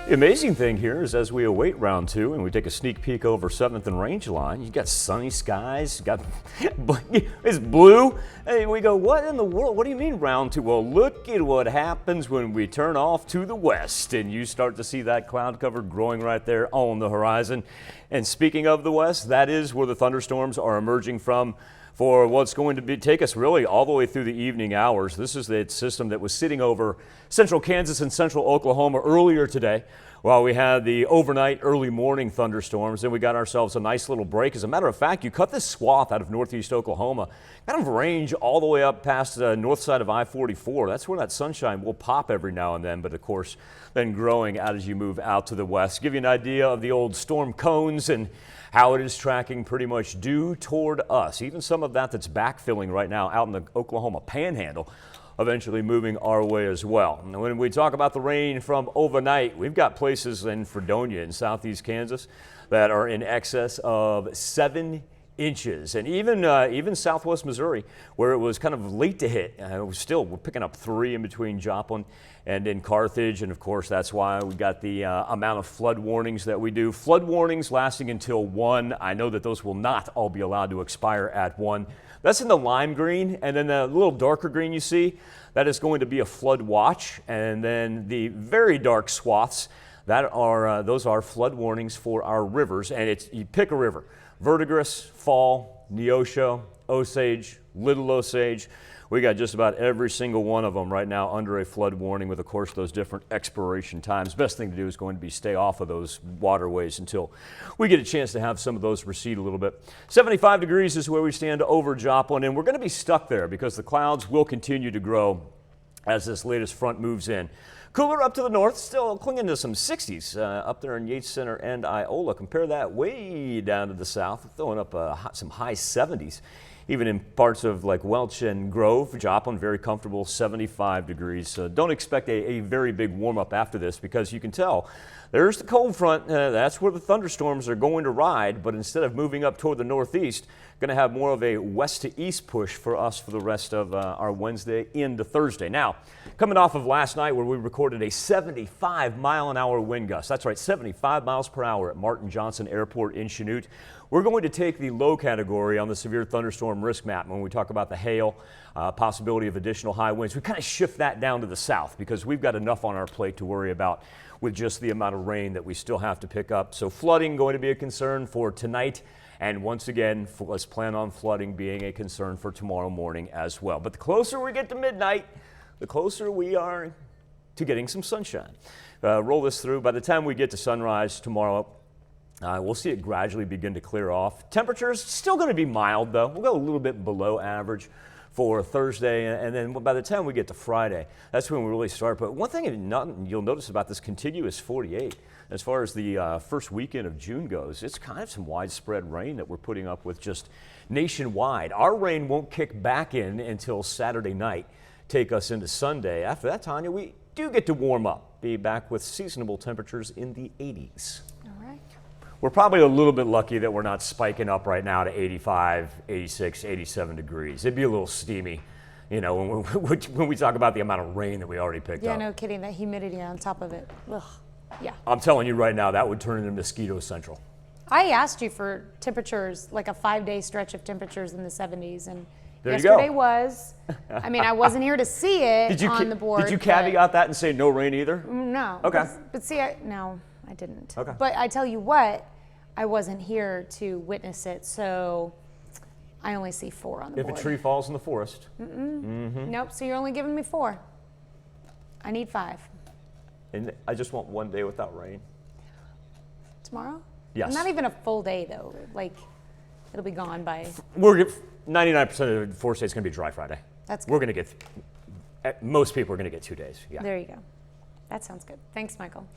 The amazing thing here is as we await round 2 and we take a sneak peek over 7th and Rangeline, you got sunny skies, you got it's blue, and we go, what in the world? What do you mean round 2? Well, look at what happens when we turn off to the west and you start to see that cloud cover growing right there on the horizon. And speaking of the west, that is where the thunderstorms are emerging from for what's going to take us really all the way through the evening hours. This is the system that was sitting over central Kansas and central Oklahoma earlier today while we had the overnight early morning thunderstorms. Then we got ourselves a nice little break. As a matter of fact, you cut this swath out of northeast Oklahoma, kind of range all the way up past the north side of I-44. That's where that sunshine will pop every now and then, but of course then growing out as you move out to the west. Give you an idea of the old storm cones and how it is tracking pretty much due toward us. Even some of that's backfilling right now out in the Oklahoma Panhandle, eventually moving our way as well. And when we talk about the rain from overnight, we've got places in Fredonia in southeast Kansas that are in excess of 7 inches. And even southwest Missouri, where it was kind of late to hit, we're picking up 3 in between Joplin and in Carthage. And of course, that's why we got the amount of flood warnings that we do. Flood warnings lasting until 1. I know that those will not all be allowed to expire at 1. That's in the lime green, and then the little darker green you see, that is going to be a flood watch. And then the very dark swaths, those are flood warnings for our rivers. And you pick a river: Verdigris, Fall, Neosho, Osage, Little Osage. We got just about every single one of them right now under a flood warning with, of course, those different expiration times. Best thing to do is going to be stay off of those waterways until we get a chance to have some of those recede a little bit. 75 degrees is where we stand over Joplin, and we're going to be stuck there because the clouds will continue to grow as this latest front moves in. Cooler up to the north, still clinging to some 60s up there in Yates Center and Iola. Compare that way down to the south, throwing up some high 70s. Even in parts of like Welch and Grove, Joplin, very comfortable, 75 degrees. So don't expect a very big warm up after this, because you can tell there's the cold front. That's where the thunderstorms are going to ride. But instead of moving up toward the northeast, going to have more of a west to east push for us for the rest of our Wednesday into Thursday. Now, coming off of last night where we recorded a 75-mile-an-hour wind gust. That's right, 75 miles per hour at Martin Johnson Airport in Chanute. We're going to take the low category on the severe thunderstorm risk map when we talk about the hail, possibility of additional high winds. We kind of shift that down to the south because we've got enough on our plate to worry about with just the amount of rain that we still have to pick up. So flooding going to be a concern for tonight. And once again, let's plan on flooding being a concern for tomorrow morning as well. But the closer we get to midnight, the closer we are to getting some sunshine. Roll this through. By the time we get to sunrise tomorrow, we'll see it gradually begin to clear off. Temperatures still going to be mild, though. We'll go a little bit below average for Thursday, and then by the time we get to Friday, that's when we really start. But one thing you'll notice about this contiguous 48, as far as the first weekend of June goes, it's kind of some widespread rain that we're putting up with just nationwide. Our rain won't kick back in until Saturday night, take us into Sunday. After that, Tanya, we do get to warm up, be back with seasonable temperatures in the 80s. All right. We're probably a little bit lucky that we're not spiking up right now to 85, 86, 87 degrees. It'd be a little steamy, you know, when we talk about the amount of rain that we already picked up. Yeah, no kidding. That humidity on top of it. Ugh. Yeah. I'm telling you right now, that would turn into mosquito central. I asked you for temperatures, like a 5-day stretch of temperatures in the 70s, and there yesterday was. I mean, I wasn't here to see it on the board. Did you caveat that and say no rain either? No. Okay. But see, no, I didn't. Okay. But I tell you what, I wasn't here to witness it, so I only see 4 on the board. If a tree falls in the forest. Nope, so you're only giving me 4. I need 5. And I just want one day without rain. Tomorrow? Yes. Not even a full day, though. Like, it'll be gone by... 99% of the 4 states going to be dry Friday. That's good. We're going to get, most people are going to get 2 days. Yeah. There you go. That sounds good. Thanks, Michael.